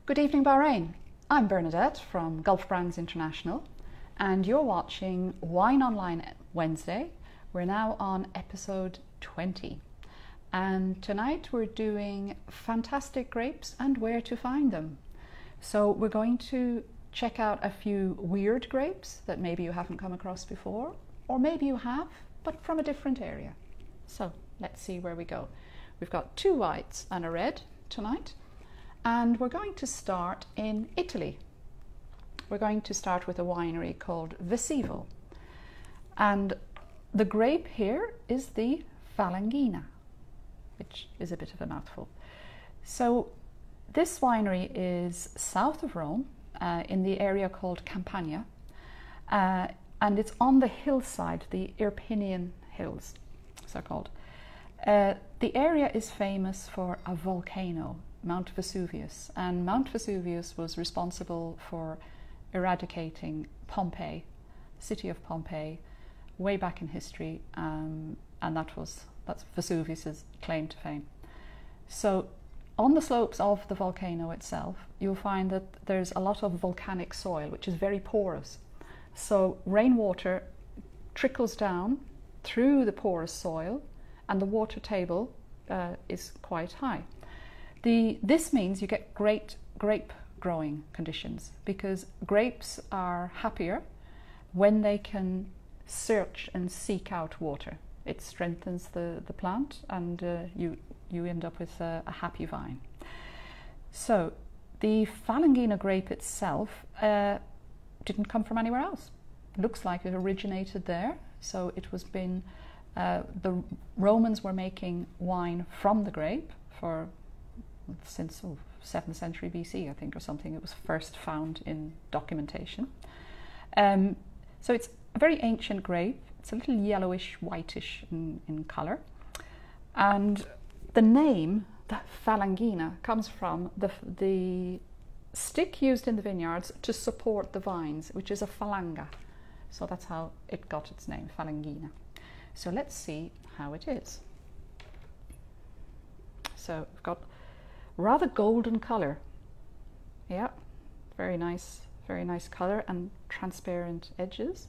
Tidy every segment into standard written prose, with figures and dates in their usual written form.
Good evening, Bahrain. I'm Bernadette from Gulf Brands International, and you're watching Wine Online Wednesday. We're now on episode 20, and tonight we're doing fantastic grapes and where to find them. So we're going to check out a few weird grapes that maybe you haven't come across before, or maybe you have, but from a different area. So let's see where we go. We've got 2 whites and a red tonight. And we're going to start in Italy. We're going to start with a winery called Vesevo. And the grape here is the Falanghina, which is a bit of a mouthful. So this winery is south of Rome, in the area called Campania. And it's on the hillside, the Irpinian Hills, so called. The area is famous for a volcano, Mount Vesuvius, and Mount Vesuvius was responsible for eradicating Pompeii, the city of Pompeii, way back in history, and that's Vesuvius's claim to fame. So on the slopes of the volcano itself, you'll find that there's a lot of volcanic soil, which is very porous. So rainwater trickles down through the porous soil, and the water table is quite high. This means you get great grape growing conditions, because grapes are happier when they can search and seek out water. It strengthens the plant, and you end up with a happy vine. So the Falanghina grape itself didn't come from anywhere else. It looks like it originated there. So it was the Romans were making wine from the grape since 7th century BC, I think, or something. It was first found in documentation. So it's a very ancient grape. It's a little yellowish, whitish in colour. And the name, the Falanghina, comes from the stick used in the vineyards to support the vines, which is a falanga. So that's how it got its name, Falanghina. So let's see how it is. So we've got rather golden colour. Yeah, very nice colour and transparent edges.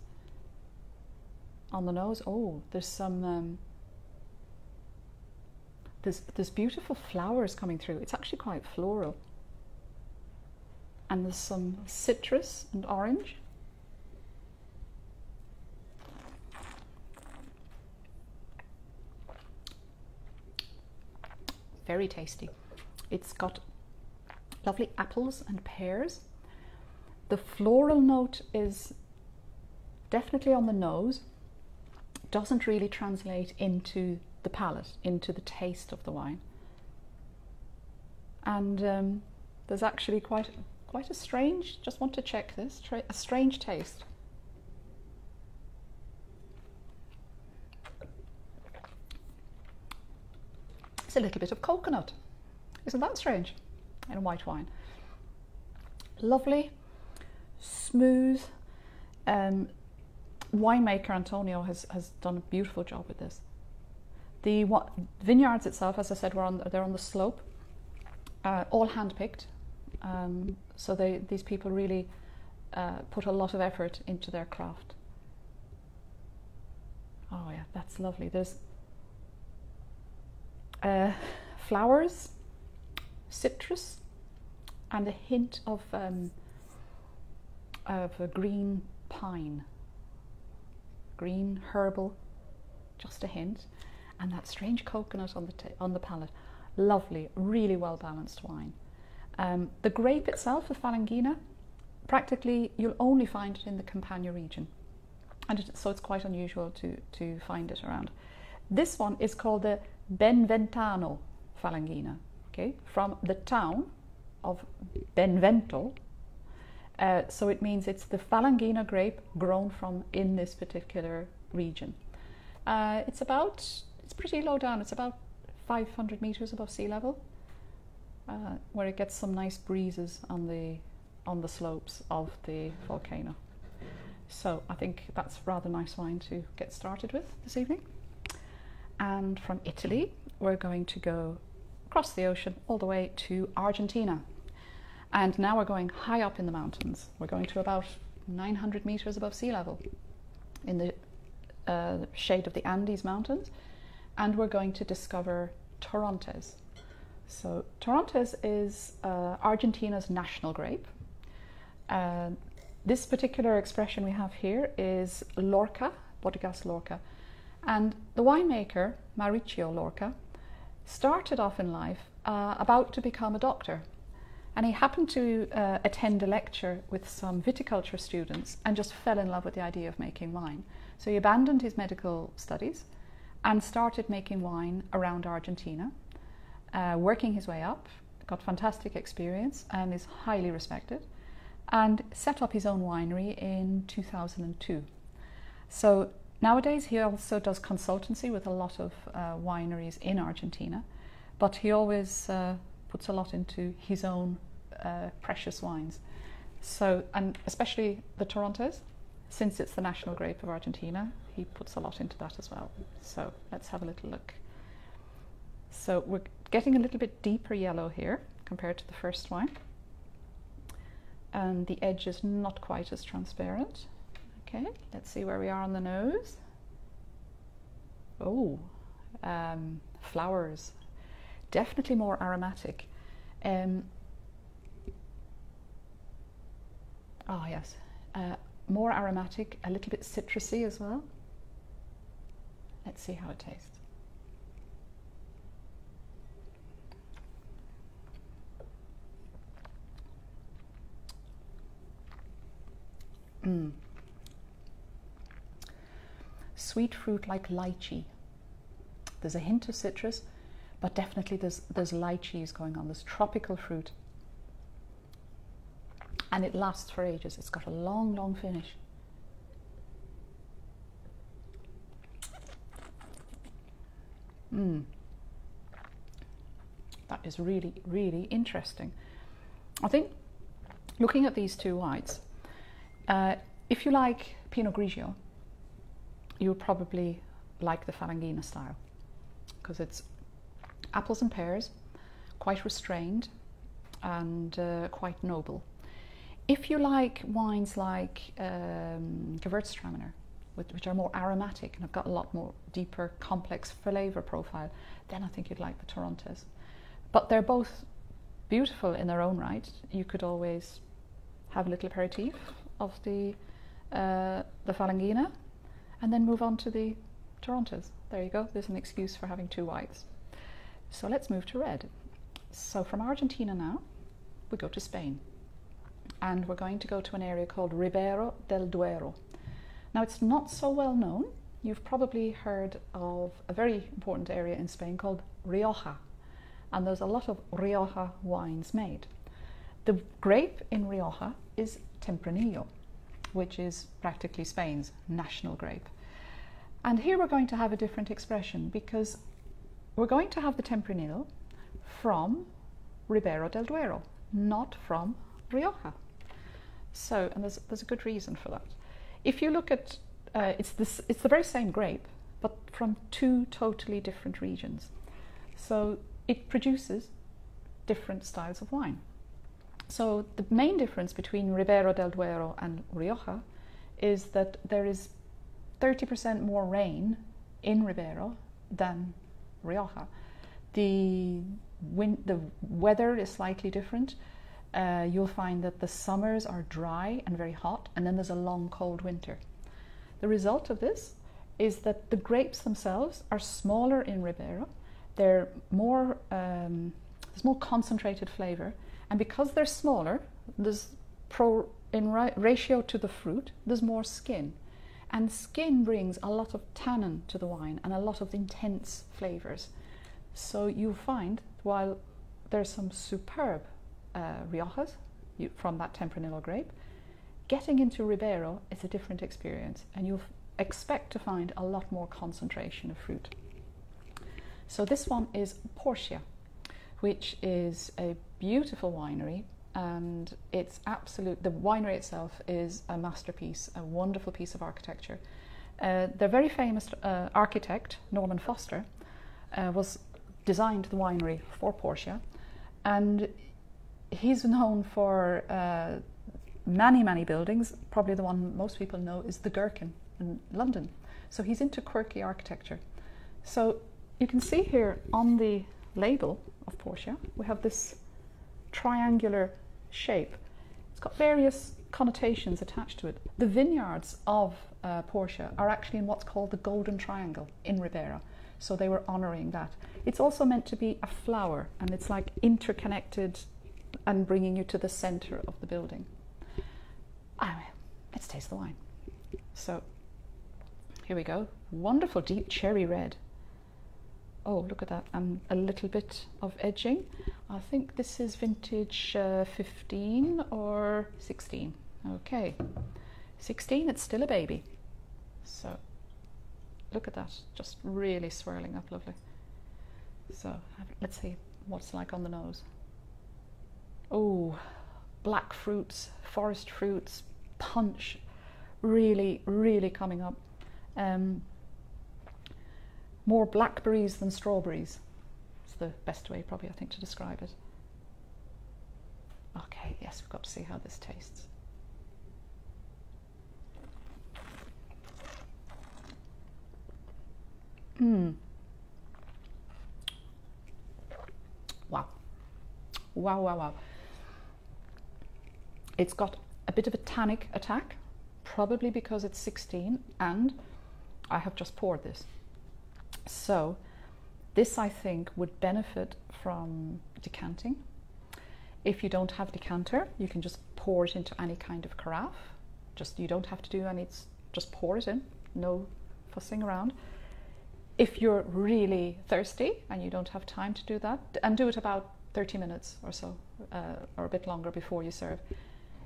On the nose, oh, there's some there's beautiful flowers coming through. It's actually quite floral. And there's some citrus and orange. Very tasty. It's got lovely apples and pears. The floral note is definitely on the nose. Doesn't really translate into the palate, into the taste of the wine. And there's actually quite a strange, just want to check this, a strange taste. It's a little bit of coconut. Isn't that strange in a white wine? Lovely, smooth. Winemaker Antonio has done a beautiful job with this. The vineyards itself, as I said, they're on the slope, all hand-picked. So these people really put a lot of effort into their craft. Oh yeah, that's lovely. There's flowers, citrus, and a hint of a green pine, green herbal, just a hint, and that strange coconut on the palate. Lovely, really well balanced wine. The grape itself, the Falanghina, practically you'll only find it in the Campania region, and so it's quite unusual to find it around. This one is called the Beneventano Falanghina, okay, from the town of Benevento. So it means it's the Falanghina grape grown in this particular region. It's pretty low down. It's about 500 meters above sea level, where it gets some nice breezes on the slopes of the volcano. So I think that's a rather nice wine to get started with this evening. And from Italy, we're going to go across the ocean all the way to Argentina. And now we're going high up in the mountains. We're going to about 900 meters above sea level in the shade of the Andes Mountains, and we're going to discover Torrontes. So Torrontes is Argentina's national grape. This particular expression we have here is Lorca, Bodegas Lorca. And the winemaker, Mauricio Lorca, started off in life about to become a doctor. And he happened to attend a lecture with some viticulture students and just fell in love with the idea of making wine. So he abandoned his medical studies and started making wine around Argentina, working his way up, got fantastic experience and is highly respected, and set up his own winery in 2002. So nowadays he also does consultancy with a lot of wineries in Argentina, but he always puts a lot into his own precious wines. So, and especially the Torrontes, since it's the national grape of Argentina, he puts a lot into that as well. So let's have a little look. So we're getting a little bit deeper yellow here compared to the first wine. And the edge is not quite as transparent. Okay, let's see where we are on the nose. Oh, flowers. Definitely more aromatic. Oh yes, more aromatic, a little bit citrusy as well. Let's see how it tastes. Sweet fruit like lychee. There's a hint of citrus, but definitely there's lychees going on. There's tropical fruit. And it lasts for ages. It's got a long, long finish. That is really, really interesting. I think looking at these two whites, if you like Pinot Grigio, you'll probably like the Falanghina style, because it's apples and pears, quite restrained and quite noble. If you like wines like Gewurztraminer, which are more aromatic and have got a lot more deeper, complex flavour profile, then I think you'd like the Torrontes. But they're both beautiful in their own right. You could always have a little aperitif of the Falanghina and then move on to the Torrontes. There you go, there's an excuse for having two whites. So let's move to red. So from Argentina now, we go to Spain. And we're going to go to an area called Ribera del Duero. Now it's not so well known. You've probably heard of a very important area in Spain called Rioja. And there's a lot of Rioja wines made. The grape in Rioja is Tempranillo, which is practically Spain's national grape. And here we're going to have a different expression, because we're going to have the Tempranillo from Ribera del Duero, not from Rioja. So, and there's a good reason for that. If you look at, it's the very same grape, but from two totally different regions. So it produces different styles of wine. So the main difference between Ribera del Duero and Rioja is that there is 30% more rain in Ribera than Rioja. The weather is slightly different. You'll find that the summers are dry and very hot, and then there's a long cold winter. The result of this is that the grapes themselves are smaller in Ribera. They're more, there's more concentrated flavour, and because they're smaller, in ratio to the fruit, there's more skin. And skin brings a lot of tannin to the wine and a lot of intense flavours. So you'll find, while there's some superb Riojas from that Tempranillo grape, getting into Ribera is a different experience, and you'll expect to find a lot more concentration of fruit. So this one is Portia, which is a beautiful winery, and it's the winery itself is a masterpiece, a wonderful piece of architecture. The very famous architect, Norman Foster, designed the winery for Portia, and he's known for many buildings. Probably the one most people know is the Gherkin in London. So he's into quirky architecture. So you can see here on the label of Portia, we have this triangular shape. It's got various connotations attached to it. The vineyards of Portia are actually in what's called the Golden Triangle in Ribera. So they were honouring that. It's also meant to be a flower, and it's like interconnected and bringing you to the centre of the building. Anyway, let's taste the wine. So here we go. Wonderful deep cherry red. Oh, look at that, and a little bit of edging. I think this is vintage 15 or 16. Okay, 16, it's still a baby. So look at that, just really swirling up lovely. So let's see what it's like on the nose. Oh, black fruits, forest fruits, punch, really coming up. More blackberries than strawberries. It's the best way probably, I think, to describe it. Okay, yes, we've got to see how this tastes. Wow. It's got a bit of a tannic attack, probably because it's 16, and I have just poured this. So this, I think, would benefit from decanting. If you don't have decanter, you can just pour it into any kind of carafe. You don't have to do any, just pour it in, no fussing around. If you're really thirsty and you don't have time to do that, and do it about 30 minutes or so, or a bit longer before you serve.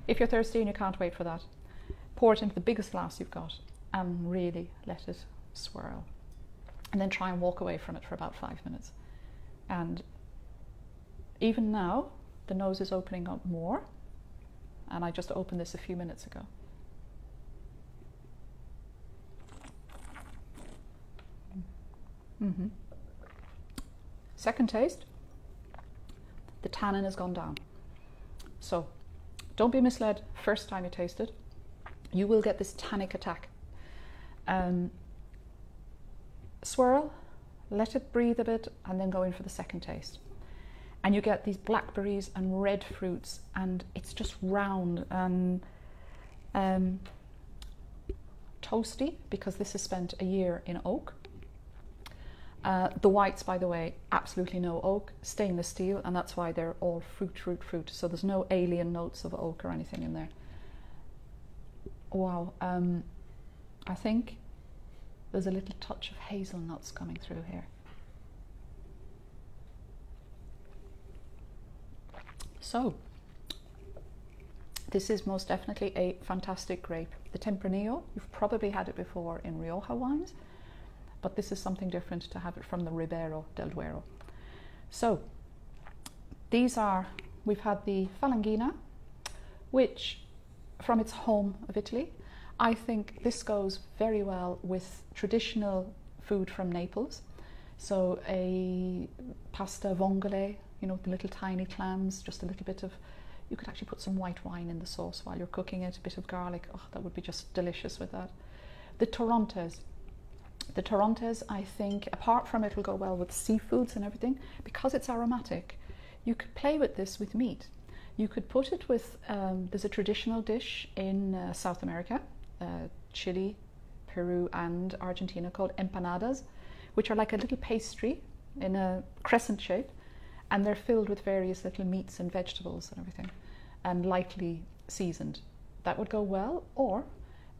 If you're thirsty and you can't wait for that, pour it into the biggest glass you've got and really let it swirl. And then try and walk away from it for about 5 minutes. And even now, the nose is opening up more, and I just opened this a few minutes ago. Second taste, the tannin has gone down. So don't be misled first time you taste it. You will get this tannic attack. Swirl, let it breathe a bit, and then go in for the second taste. And you get these blackberries and red fruits, and it's just round and toasty, because this has spent a year in oak. The whites, by the way, absolutely no oak, stainless steel, and that's why they're all fruit. So there's no alien notes of oak or anything in there. Wow, I think there's a little touch of hazelnuts coming through here. So, this is most definitely a fantastic grape. The Tempranillo, you've probably had it before in Rioja wines, but this is something different to have it from the Ribera del Duero. So, we've had the Falanghina, which from its home of Italy, I think this goes very well with traditional food from Naples. So a pasta vongole, you know, the little tiny clams, just a little bit of, you could actually put some white wine in the sauce while you're cooking it, a bit of garlic, oh, that would be just delicious with that. The Torrontes, I think, apart from it'll go well with seafoods and everything, because it's aromatic, you could play with this with meat. You could put it with, there's a traditional dish in South America, Chile, Peru and Argentina, called empanadas, which are like a little pastry in a crescent shape, and they're filled with various little meats and vegetables and everything, and lightly seasoned. That would go well. Or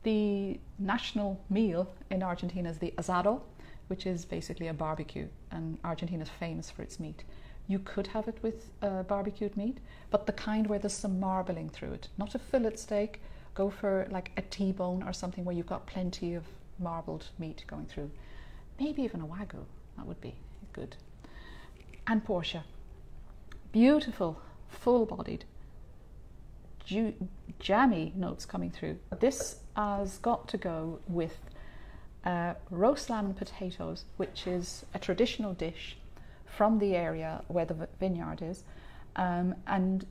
the national meal in Argentina is the asado, which is basically a barbecue, and Argentina is famous for its meat. You could have it with barbecued meat, but the kind where there's some marbling through it, not a fillet steak. Go for like a T-bone or something where you've got plenty of marbled meat going through. Maybe even a wagyu, that would be good. And Portia, beautiful, full-bodied, jammy notes coming through. This has got to go with roast lamb and potatoes, which is a traditional dish from the area where the vineyard is, and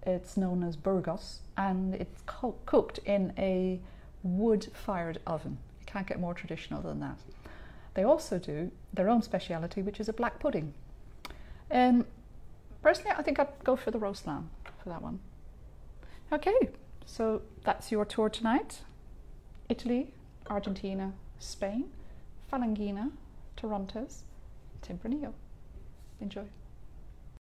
It's known as Burgos, and it's cooked in a wood-fired oven. You can't get more traditional than that. They also do their own speciality, which is a black pudding. Personally, I think I'd go for the roast lamb for that one. Okay, so that's your tour tonight. Italy, Argentina, Spain, Falanghina, Torrontes, Tempranillo. Enjoy.